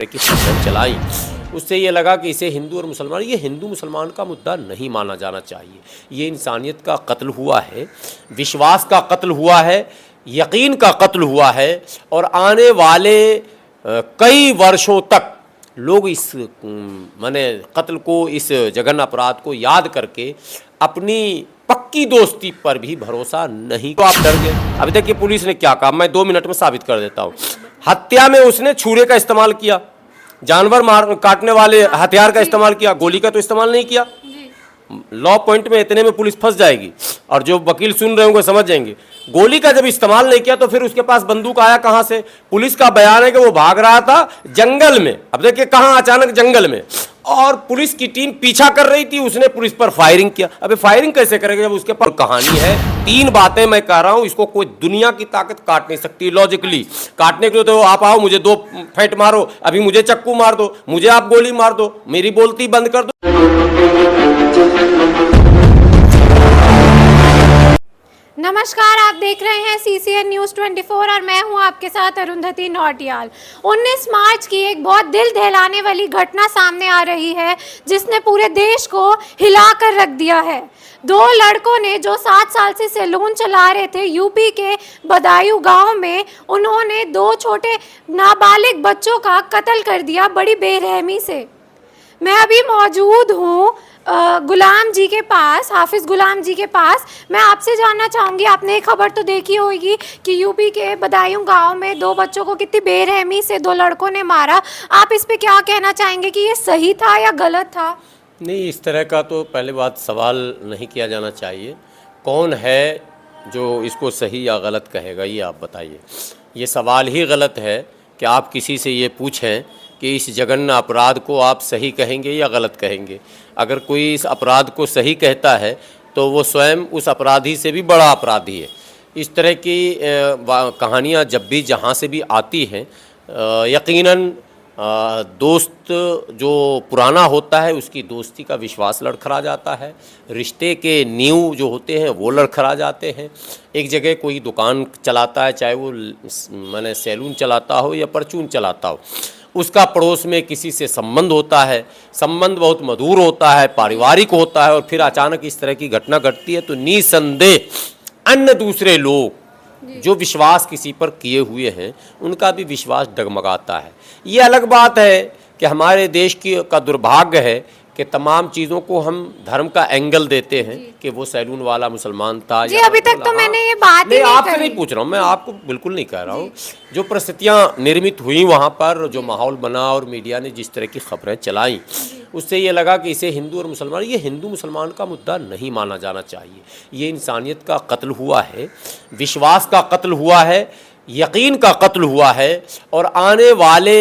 की फिल्म चलाई, उससे ये लगा कि इसे हिंदू और मुसलमान, ये हिंदू मुसलमान का मुद्दा नहीं माना जाना चाहिए। ये इंसानियत का कत्ल हुआ है, विश्वास का कत्ल हुआ है, यकीन का कत्ल हुआ है और आने वाले कई वर्षों तक लोग इस माने कत्ल को, इस जघन्य अपराध को याद करके अपनी पक्की दोस्ती पर भी भरोसा नहीं। तो आप डर गए। अभी तक ये पुलिस ने क्या कहा, मैं 2 मिनट में साबित कर देता हूँ। हत्या में उसने छुरे का इस्तेमाल किया, जानवर मार काटने वाले हथियार का इस्तेमाल किया, गोली का तो इस्तेमाल नहीं किया। लॉ पॉइंट में इतने में पुलिस फंस जाएगी और जो वकील सुन रहे होंगे समझ जाएंगे। गोली का जब इस्तेमाल नहीं किया तो फिर उसके पास बंदूक आया कहां से? पुलिस का बयान है कि वो भाग रहा था जंगल में। अब देखिए कहां, अचानक जंगल में, और पुलिस की टीम पीछा कर रही थी, उसने पुलिस पर फायरिंग किया। अबे फायरिंग कैसे करेगा जब उसके पर कहानी है। 3 बातें मैं कह रहा हूं, इसको कोई दुनिया की ताकत काट नहीं सकती। लॉजिकली काटने के लिए तो आप आओ, मुझे 2 फेंट मारो, अभी मुझे चक्कू मार दो, मुझे आप गोली मार दो, मेरी बोलती बंद कर दो। नमस्कार, आप देख रहे हैं CCN न्यूज़ 24 और मैं हूं आपके साथ अरुंधति नौटियाल। 19 मार्च की एक बहुत दिल दहलाने वाली घटना सामने आ रही है जिसने पूरे देश को हिलाकर रख दिया है। 2 लड़कों ने जो 7 साल से सैलून चला रहे थे यूपी के बदायूं गांव में, उन्होंने 2 छोटे नाबालिग बच्चों का कत्ल कर दिया बड़ी बेरहमी से। मैं अभी मौजूद हूँ गुलाम जी के पास, हाफिज़ गुलाम जी के पास। मैं आपसे जानना चाहूँगी, आपने एक खबर तो देखी होगी कि यूपी के बदायूं गांव में 2 बच्चों को कितनी बेरहमी से 2 लड़कों ने मारा। आप इस पे क्या कहना चाहेंगे कि ये सही था या गलत था? नहीं, इस तरह का तो पहले बात सवाल नहीं किया जाना चाहिए। कौन है जो इसको सही या गलत कहेगा, ये आप बताइए। ये सवाल ही गलत है कि आप किसी से ये पूछें कि इस जघन्य अपराध को आप सही कहेंगे या गलत कहेंगे। अगर कोई इस अपराध को सही कहता है तो वो स्वयं उस अपराधी से भी बड़ा अपराधी है। इस तरह की कहानियाँ जब भी जहाँ से भी आती हैं, यकीनन दोस्त जो पुराना होता है उसकी दोस्ती का विश्वास लड़खड़ा जाता है, रिश्ते के नींव जो होते हैं वो लड़खड़ा जाते हैं। एक जगह कोई दुकान चलाता है, चाहे वो माने सैलून चलाता हो या परचून चलाता हो, उसका पड़ोस में किसी से संबंध होता है, संबंध बहुत मधुर होता है, पारिवारिक होता है, और फिर अचानक इस तरह की घटना घटती है तो निसंदेह अन्य दूसरे लोग जो विश्वास किसी पर किए हुए हैं उनका भी विश्वास डगमगाता है। ये अलग बात है कि हमारे देश का दुर्भाग्य है कि तमाम चीज़ों को हम धर्म का एंगल देते हैं कि वो सैलून वाला मुसलमान था। जी, अभी तक तो मैंने ये बात ही नहीं आपसे नहीं पूछ रहा हूँ, मैं आपको बिल्कुल नहीं कह रहा हूँ। जो परिस्थितियाँ निर्मित हुई वहाँ पर, जो माहौल बना और मीडिया ने जिस तरह की खबरें चलाई, उससे ये लगा कि इसे हिंदू और मुसलमान, ये हिंदू मुसलमान का मुद्दा नहीं माना जाना चाहिए। ये इंसानियत का कत्ल हुआ है, विश्वास का कत्ल हुआ है, यकीन का कत्ल हुआ है और आने वाले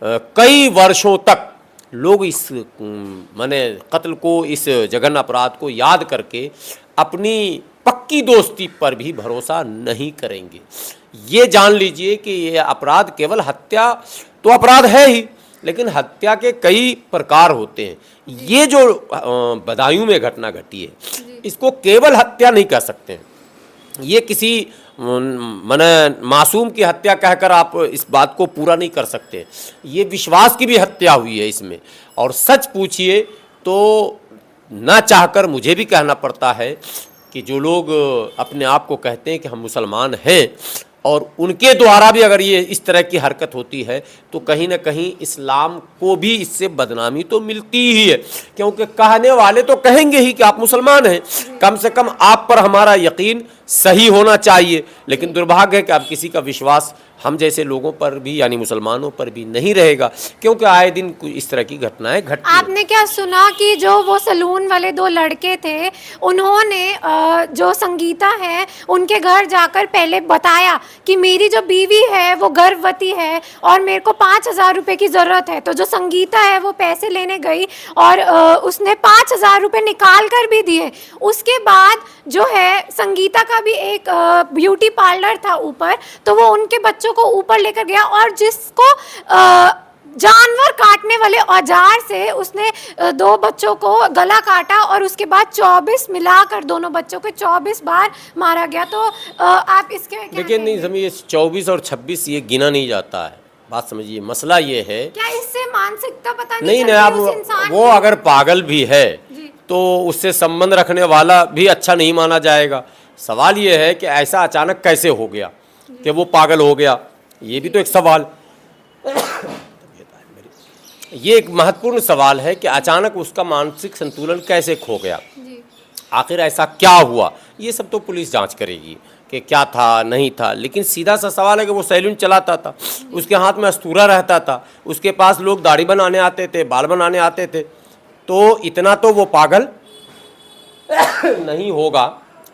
कई वर्षों तक लोग इस माने कत्ल को, इस जघन्य अपराध को याद करके अपनी पक्की दोस्ती पर भी भरोसा नहीं करेंगे। ये जान लीजिए कि ये अपराध केवल हत्या तो अपराध है ही, लेकिन हत्या के कई प्रकार होते हैं। ये जो बदायूं में घटना घटी है, इसको केवल हत्या नहीं कह सकते हैं। ये किसी माने मासूम की हत्या कहकर आप इस बात को पूरा नहीं कर सकते। ये विश्वास की भी हत्या हुई है इसमें। और सच पूछिए तो ना चाहकर मुझे भी कहना पड़ता है कि जो लोग अपने आप को कहते हैं कि हम मुसलमान हैं और उनके द्वारा भी अगर ये इस तरह की हरकत होती है तो कहीं ना कहीं इस्लाम को भी इससे बदनामी तो मिलती ही है, क्योंकि कहने वाले तो कहेंगे ही कि आप मुसलमान हैं, कम से कम आप पर हमारा यकीन सही होना चाहिए। लेकिन दुर्भाग्य है कि अब किसी का विश्वास हम जैसे लोगों पर भी, यानी मुसलमानों पर भी नहीं रहेगा, क्योंकि आए दिन इस तरह की घटनाएं घटती हैं। आपने क्या सुना कि जो वो सलून वाले 2 लड़के थे, उन्होंने जो संगीता है उनके घर जाकर पहले बताया कि मेरी जो बीवी है वो गर्भवती है और मेरे को 5,000 रुपये की ज़रूरत है। तो जो संगीता है वो पैसे लेने गई और उसने 5,000 रुपये निकाल कर भी दिए। उसके बाद जो है संगीता का भी एक ब्यूटी पार्लर था ऊपर, तो वो उनके बच्चों को ऊपर लेकर गया और जिसको जानवर काटने वाले औजार से उसने 2 बच्चों को गला काटा और उसके बाद 24 मिलाकर दोनों बच्चों को 24 बार मारा गया। तो आप इसके लेकिन नहीं समझिए, 24 और 26 ये गिना नहीं जाता है। बात समझिए, मसला ये है क्या इससे मानसिकता पता नहीं चलती अब उस इंसान वो की? अगर पागल भी है जी। तो उससे संबंध रखने वाला भी अच्छा नहीं माना जाएगा। सवाल ये है कि ऐसा अचानक कैसे हो गया कि वो पागल हो गया, ये भी तो एक सवाल, ये एक महत्वपूर्ण सवाल है कि अचानक उसका मानसिक संतुलन कैसे खो गया, जी। आखिर ऐसा क्या हुआ। ये सब तो पुलिस जांच करेगी कि क्या था नहीं था, लेकिन सीधा सा सवाल है कि वो सैलून चलाता था, उसके हाथ में अस्तूरा रहता था, उसके पास लोग दाढ़ी बनाने आते थे, बाल बनाने आते थे, तो इतना तो वो पागल नहीं होगा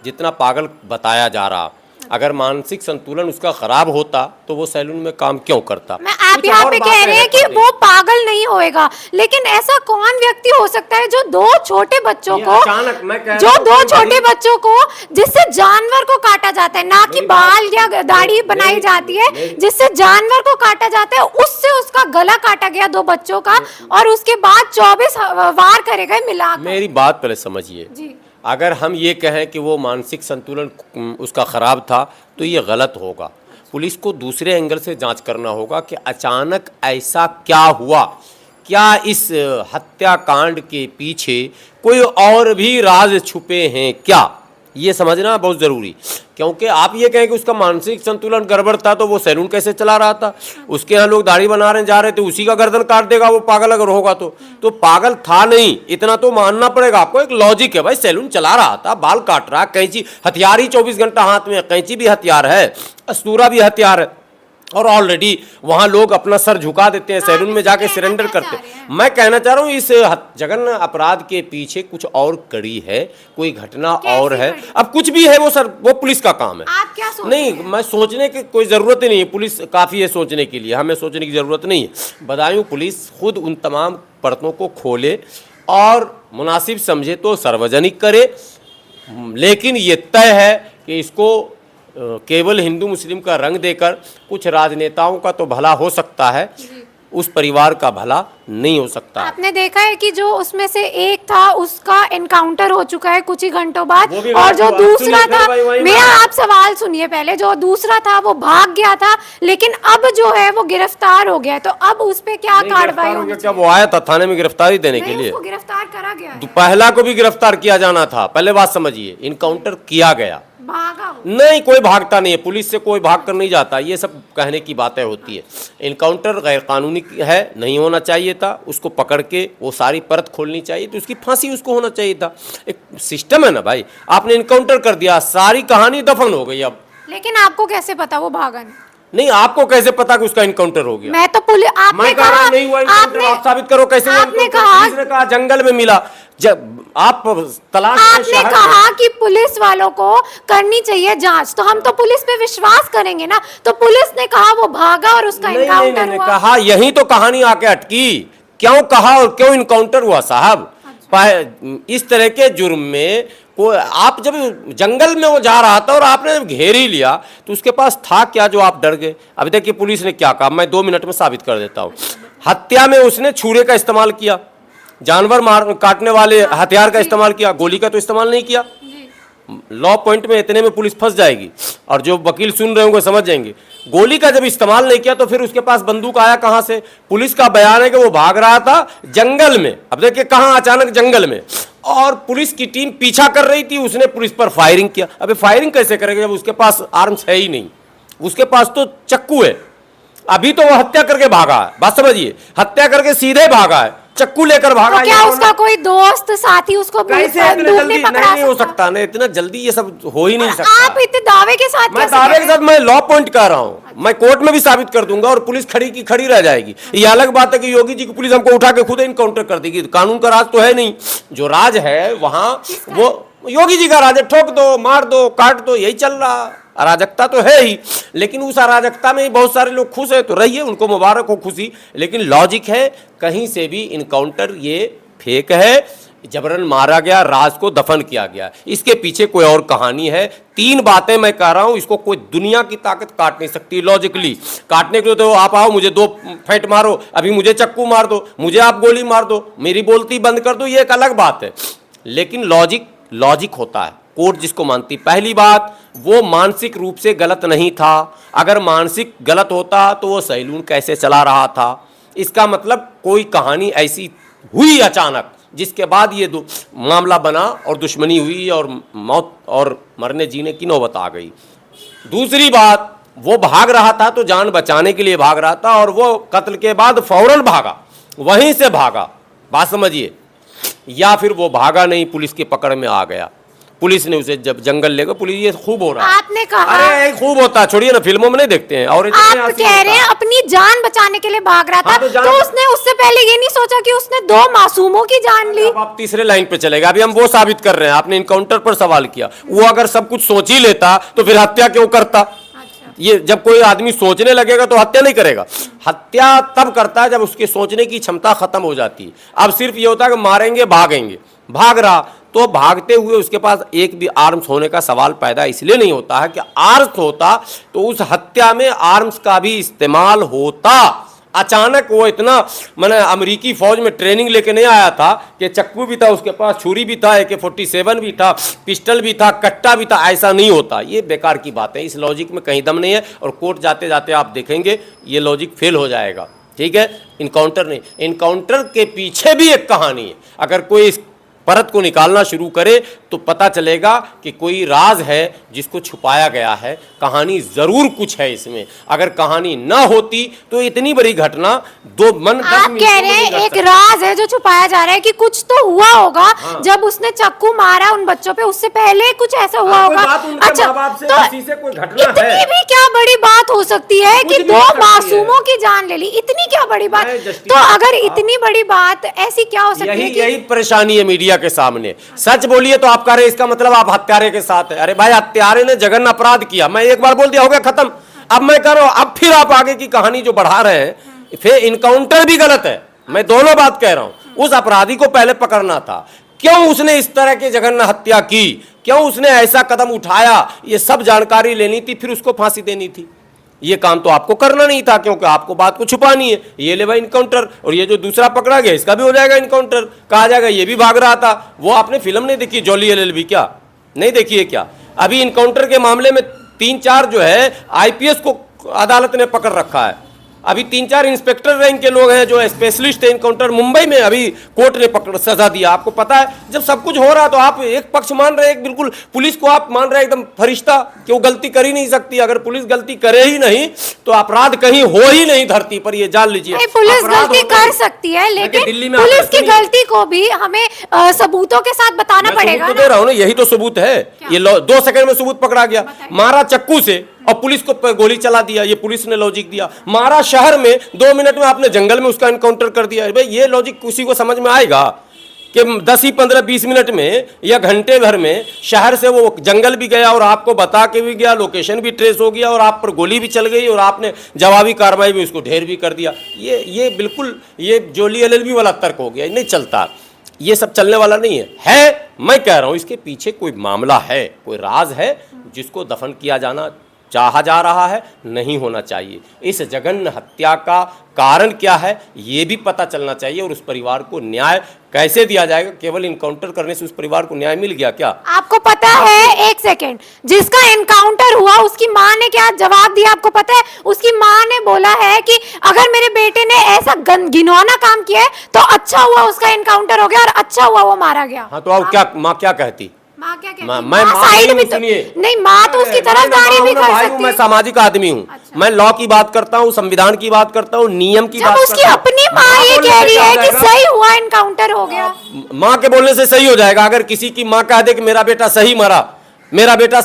जितना पागल बताया जा रहा। अगर मानसिक संतुलन उसका खराब होता तो वो सैलून में काम क्यों करता। मैं आप कुछ यहाँ और पे बातें कह रहे हैं हैं कि पहले। वो पागल नहीं होएगा, लेकिन ऐसा कौन व्यक्ति हो सकता है जो दो छोटे बच्चों ये को, अचानक मैं कह जो रहा हूँ दो कि छोटे मेरी- बच्चों को, जिससे जानवर को काटा जाता है, ना कि मेरी बात- बाल या दाढ़ी बनाई मेरी- जाती है, मेरी- जिससे जानवर को काटा जाता है, उससे उसका गला काटा गया दो बच्चों का, और उसके बाद 24 वार करे गए मिलाकर। मेरी बात पहले समझिए। जी। अगर हम ये कहें कि वो मानसिक संतुलन उसका खराब था तो ये गलत होगा। पुलिस को दूसरे एंगल से जांच करना होगा कि अचानक ऐसा क्या हुआ, क्या इस हत्याकांड के पीछे कोई और भी राज छुपे हैं क्या, ये समझना बहुत ज़रूरी। क्योंकि आप ये कहें कि उसका मानसिक संतुलन गड़बड़ था तो वो सैलून कैसे चला रहा था, उसके यहाँ लोग दाढ़ी बना रहे जा रहे थे, उसी का गर्दन काट देगा वो पागल अगर होगा तो पागल था नहीं, इतना तो मानना पड़ेगा आपको। एक लॉजिक है भाई, सैलून चला रहा था, बाल काट रहा, कैंची, हथियार ही 24 घंटा हाथ में, कैंची भी हथियार है, अस्तूरा भी हथियार है, और ऑलरेडी वहाँ लोग अपना सर झुका देते हैं, सैलून में जाके सरेंडर करते हैं। मैं कहना चाह रहा हूँ इस जघन्य अपराध के पीछे कुछ और कड़ी है, कोई घटना और है। अब कुछ भी है वो सर, वो पुलिस का काम है। आप क्या सोचते नहीं, हैं? मैं सोचने की कोई ज़रूरत ही नहीं है, पुलिस काफ़ी है सोचने के लिए, हमें सोचने की ज़रूरत नहीं है। बदायूं पुलिस खुद उन तमाम परतों को खोले और मुनासिब समझे तो सार्वजनिक करे, लेकिन ये तय है कि इसको केवल हिंदू मुस्लिम का रंग देकर कुछ राजनेताओं का तो भला हो सकता है, उस परिवार का भला नहीं हो सकता। आपने देखा है कि जो उसमें से एक था उसका एनकाउंटर हो चुका है कुछ ही घंटों बाद, वो भी और जो हुआ। दूसरा सुनिए, था, फिर वही मेरा बात। आप सवाल सुनिए पहले, जो दूसरा था वो भाग गया था, लेकिन अब जो है वो गिरफ्तार हो गया है, तो अब उस पे क्या नहीं, कार्रवाई गिरफ्तार हो होनी गया क्या? चाहिए? वो आया था थाने में गिरफ्तारी देने के नहीं, लिए, उसको गिरफ्तार करा गया है। पहला को भी गिरफ्तार किया जाना था। पहले बात समझिए, इनकाउंटर किया गया, भागा वो। नहीं कोई भागता नहीं है, पुलिस से कोई भाग कर नहीं जाता, ये सब कहने की बातें होती है। इनकाउंटर गैर कानूनी है, नहीं होना चाहिए था, उसको पकड़ के वो सारी परत खोलनी चाहिए, तो उसकी फांसी उसको होना चाहिए था। एक सिस्टम है ना भाई, आपने इनकाउंटर कर दिया, सारी कहानी दफन हो गई। अब लेकिन आपको कैसे पता वो भागा नहीं? नहीं, आपको कैसे पता कि उसका इनकाउंटर हो गया? मैं तो पुलिस, आपने मैं कह रहा कहा, नहीं हुआ इनकाउंटर, आप साबित करो कैसे हुआ आपने इनकाउंटर। कहा, पुलिस ने कहा जंगल में मिला, जब आप तलाश में आपने शहर में- कहा कि पुलिस वालों को करनी चाहिए जांच, तो हम तो पुलिस पे विश्वास करेंगे ना। तो पुलिस ने कहा वो भागा और उसका नहीं, एनकाउंटर नहीं, हुआ। कहा, यही तो कहानी आके अटकी। क्यों कहा और क्यों इनकाउंटर हुआ साहब? इस तरह के जुर्म में को आप जब जंगल में वो जा रहा था और आपने जब घेर ही लिया तो उसके पास था क्या जो आप डर गए? अभी देखिए पुलिस ने क्या कहा, मैं 2 मिनट में साबित कर देता हूँ। हत्या में उसने छुरे का इस्तेमाल किया, जानवर मार काटने वाले हथियार का इस्तेमाल किया, गोली का तो इस्तेमाल नहीं किया। लॉ पॉइंट में इतने में पुलिस फंस जाएगी, और जो वकील सुन रहे होंगे समझ जाएंगे। गोली का जब इस्तेमाल नहीं किया तो फिर उसके पास बंदूक आया कहां से? पुलिस का बयान है कि वो भाग रहा था जंगल में। अब देखिए कहां, अचानक जंगल में, और पुलिस की टीम पीछा कर रही थी, उसने पुलिस पर फायरिंग किया। अबे फायरिंग कैसे करेगा जब उसके पास आर्म्स है ही नहीं, उसके पास तो चक्कू है। अभी तो वो हत्या करके भागा है, बात समझिए, हत्या करके सीधे भागा है, चक्कू लेकर भागा। तो क्या उसका कोई दोस्त साथी उसको कैसे इतने बंदूक जल्दी? पकड़ा नहीं हो सकता, नहीं इतना जल्दी ये सब हो ही नहीं आप सकता। इतने दावे के साथ मैं कैसे दावे कह के रहे साथ, मैं लॉ पॉइंट कह रहा हूं, मैं कोर्ट में भी साबित कर दूंगा और पुलिस खड़ी की खड़ी रह जाएगी। ये अलग बात है कि योगी जी की पुलिस हमको उठा के खुद इनकाउंटर कर देगी। कानून का राज तो है नहीं, जो राज है वहां वो योगी जी का राज है, ठोक दो, मार दो, काट दो, यही चल रहा। अराजकता तो है ही, लेकिन उस अराजकता में बहुत सारे लोग खुश है, तो रहिए, उनको मुबारक हो खुशी। लेकिन लॉजिक है, कहीं से भी इनकाउंटर ये फेक है, जबरन मारा गया, राज को दफन किया गया, इसके पीछे कोई और कहानी है। 3 बातें मैं कह रहा हूं, इसको कोई दुनिया की ताकत काट नहीं सकती। लॉजिकली काटने के लिए तो आप आओ, मुझे 2 फेंट मारो, अभी मुझे चक्कू मार दो, मुझे आप गोली मार दो, मेरी बोलती बंद कर दो, ये एक अलग बात है। लेकिन लॉजिक होता है। कोर्ट जिसको मानती। पहली बात, वो मानसिक रूप से गलत नहीं था। अगर मानसिक गलत होता तो वो सैलून कैसे चला रहा था? इसका मतलब कोई कहानी ऐसी हुई अचानक जिसके बाद ये मामला बना और दुश्मनी हुई और मौत और मरने जीने की नौबत आ गई। दूसरी बात, वो भाग रहा था तो जान बचाने के लिए भाग रहा था, और वो कत्ल के बाद फौरन भागा, वहीं से भागा, बात समझिए। या फिर वो भागा नहीं, पुलिस की पकड़ में आ गया, पुलिस ने उसे जब जंगल ले गए। पुलिस, ये खूब हो रहा है, आपने कहा, अरे खूब होता, छोड़िए ना, फिल्मों में नहीं देखते हैं। और आप कह रहे हैं अपनी जान बचाने के लिए भाग रहा था, हाँ, तो उसने उससे पहले ये नहीं सोचा कि उसने 2 मासूमों की जान ली? अब आप तीसरे लाइन पे चलेगा। अभी हम वो साबित कर रहे हैं, आपने इनकाउंटर पर सवाल किया। वो अगर सब कुछ सोच ही लेता तो फिर हत्या क्यों करता? ये जब कोई आदमी सोचने लगेगा तो हत्या नहीं करेगा। हत्या तब करता है जब उसके सोचने की क्षमता खत्म हो जाती है। अब सिर्फ ये होता है कि मारेंगे भागेंगे, भाग रहा, तो भागते हुए उसके पास एक भी आर्म्स होने का सवाल पैदा इसलिए नहीं होता है कि आर्म्स होता तो उस हत्या में आर्म्स का भी इस्तेमाल होता। अचानक वो इतना, मैंने अमेरिकी फौज में ट्रेनिंग लेके नहीं आया था कि चक्कू भी था उसके पास, छुरी भी था, AK-47 भी था, पिस्टल भी था, कट्टा भी था, ऐसा नहीं होता। ये बेकार की बात है, इस लॉजिक में कहीं दम नहीं है। और कोर्ट जाते जाते आप देखेंगे ये लॉजिक फेल हो जाएगा, ठीक है। इनकाउंटर नहीं, इनकाउंटर के पीछे भी एक कहानी है। अगर कोई इस परत को निकालना शुरू करे तो पता चलेगा कि कोई राज है जिसको छुपाया गया है, कहानी जरूर कुछ है इसमें। अगर कहानी ना होती तो इतनी बड़ी घटना आप कह रहे हैं एक राज है जो छुपाया जा रहा है कि कुछ तो हुआ होगा। हाँ। जब उसने चक्कू मारा उन बच्चों पे, उससे पहले कुछ ऐसा हुआ होगा। अच्छा, तो इतनी भी क्या बड़ी बात हो सकती है कि 2 मासूमों की जान ले ली? इतनी क्या बड़ी बात? तो अगर इतनी बड़ी बात ऐसी क्या हो सकती है? यही परेशानी है मीडिया के सामने। सच बोलिए तो आप कह रहे हैं इसका मतलब आप हत्यारे के साथ है। अरे भाई, हत्यारे ने जघन्य अपराध किया, मैं एक बार बोल दिया, हो गया, खत्म। अब मैं कह रहा हूं, अब फिर आप आगे की कहानी जो बढ़ा रहे हैं, फिर इनकाउंटर भी गलत है। मैं दोनों बात कह रहा हूं। उस अपराधी को पहले पकड़ना था। क्यों उसने इस तरह की जघन्य हत्या की, क्यों उसने ऐसा कदम उठाया, ये सब जानकारी लेनी थी, फिर उसको फांसी देनी थी। ये काम तो आपको करना नहीं था, क्योंकि आपको बात को छुपानी है। ये ले भाई इनकाउंटर, और ये जो दूसरा पकड़ा गया इसका भी हो जाएगा इनकाउंटर। कहा जाएगा ये भी भाग रहा था। वो आपने फिल्म नहीं देखी, जॉली LLB, क्या नहीं देखी है क्या? अभी इनकाउंटर के मामले में 3-4 जो है IPS को अदालत ने पकड़ रखा है। अभी 3-4 इंस्पेक्टर रैंक के लोग हैं जो स्पेशलिस्ट है इनकाउंटर, मुंबई में अभी कोर्ट ने पकड़ सजा दिया। आपको पता है, जब सब कुछ हो रहा तो आप एक पक्ष मान रहे हैं, बिल्कुल पुलिस को आप मान रहे हैं एकदम फरिश्ता कि वो गलती कर ही नहीं सकती। अगर पुलिस गलती करे ही नहीं तो अपराध कहीं हो ही नहीं धरती पर, ये जान लीजिए। पुलिस गलती कर सकती है, लेकिन दिल्ली में पुलिस की गलती को भी हमें सबूतों के साथ बताना पड़ेगा। दे रहा हूं ना, यही तो सबूत है। ये 2 सेकंड में सबूत पकड़ा गया। मारा चक्कू से और पुलिस को गोली चला दिया, ये पुलिस ने लॉजिक दिया। मारा शहर में, 2 मिनट में आपने जंगल में उसका एनकाउंटर कर दिया। भाई ये लॉजिक किसी को समझ में आएगा कि 10 ही 15-20 मिनट में या घंटे भर में शहर से वो जंगल भी गया और आपको बता के भी गया, लोकेशन भी ट्रेस हो गया और आप पर गोली भी चल गई और आपने जवाबी कार्रवाई में उसको ढेर भी कर दिया। ये बिल्कुल ये जॉली LLB वाला तर्क हो गया, नहीं चलता। ये सब चलने वाला नहीं है। मैं कह रहा हूं इसके पीछे कोई मामला है, कोई राज है जिसको दफन किया जाना चाहा जा रहा है, नहीं होना चाहिए। इस जघन्य हत्या का कारण क्या है ये भी पता चलना चाहिए, और उस परिवार को न्याय कैसे दिया जाएगा। केवल इनकाउंटर करने से उस परिवार को न्याय मिल गया क्या? आपको पता है, एक सेकेंड, जिसका इनकाउंटर हुआ उसकी माँ ने क्या जवाब दिया आपको पता है? उसकी माँ ने बोला है कि अगर मेरे बेटे ने ऐसा घिनौना काम किया है तो अच्छा हुआ उसका इनकाउंटर हो गया और अच्छा हुआ वो मारा गया। हाँ, तो अब क्या माँ क्या कहती? माँ क्या कहती? मैं साइड में सुनिए, नहीं, माँ तो उसकी तरफदारी भी कर सकती है। मैं सामाजिक आदमी हूँ। अच्छा। मैं लॉ की बात करता हूँ, संविधान की बात करता हूँ, नियम की बात करता हूँ। उसकी अपनी माँ ये कह रही है कि सही हुआ, इनकाउंटर हो गया। माँ के बोलने से सही हो जाएगा? अगर किसी की माँ कह दे कि मेरा बेटा सही मरा, मेरा बेटा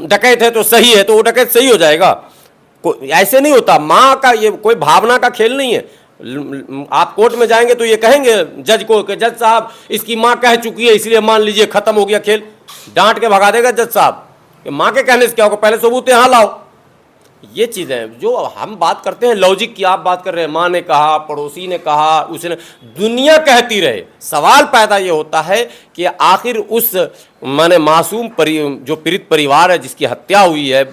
डकैत है तो सही है, तो वो डकैत सही हो जाएगा? ऐसे नहीं होता। माँ का ये कोई भावना का खेल नहीं है। आप कोर्ट में जाएंगे तो ये कहेंगे जज को कि जज साहब इसकी माँ कह चुकी है इसलिए मान लीजिए खत्म हो गया खेल। डांट के भगा देगा जज साहब कि माँ के कहने से क्या होगा, पहले सबूत यहाँ लाओ। ये चीज़ें जो हम बात करते हैं लॉजिक की, आप बात कर रहे हैं माँ ने कहा, पड़ोसी ने कहा, उसने, दुनिया कहती रहे। सवाल पैदा ये होता है कि आखिर उस माने मासूम जो पीड़ित परिवार है जिसकी हत्या हुई है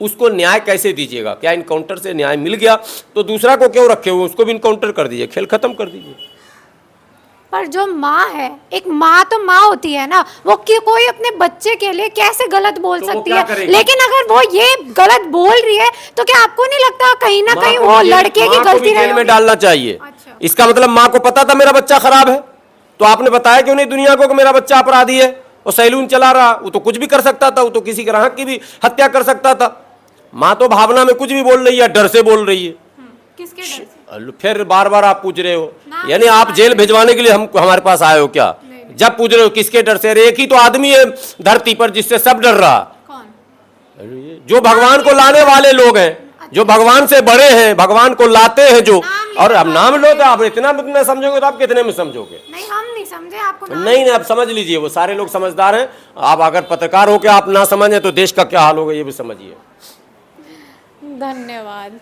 उसको न्याय कैसे दीजिएगा? क्या इनकाउंटर से न्याय मिल गया तो दूसरा को क्यों रखे हुए, उसको भी इनकाउंटर कर दीजिए, खेल खत्म कर दीजिए। पर जो माँ है, एक माँ तो माँ होती है ना, वो कोई अपने बच्चे के लिए कैसे गलत बोल तो वो सकती क्या है। करेगी? लेकिन अगर वो ये गलत बोल रही है तो क्या आपको नहीं लगता कहीं ना कहीं वो लड़के की गलती जेल में रही? डालना चाहिए। अच्छा। इसका मतलब माँ को पता था मेरा बच्चा खराब है, तो आपने बताया क्यों नहीं दुनिया को कि मेरा बच्चा अपराधी है, वो सैलून चला रहा, वो तो कुछ भी कर सकता था, वो तो किसी ग्राहक की भी हत्या कर सकता था। माँ तो भावना में कुछ भी बोल रही है, डर से बोल रही है। किसके डर से? फिर बार बार आप पूछ रहे हो, नाम यानी की आप बात जेल नहीं। भिजवाने के लिए हम हमारे पास आए हो क्या? जब पूछ रहे हो किसके डर से, अरे एक ही तो आदमी है धरती पर जिससे सब डर रहा, कौन? जो भगवान को लाने वाले लोग हैं, जो भगवान से बड़े हैं, भगवान को लाते हैं जो। और अब नाम लो तो आप इतना में समझोगे तो आप कितने में समझोगे? नहीं, हम नहीं समझे, आपको नाम नहीं नहीं, आप समझ लीजिए, वो सारे लोग समझदार हैं। आप अगर पत्रकार हो के आप ना समझे तो देश का क्या हाल होगा ये भी समझिए। धन्यवाद।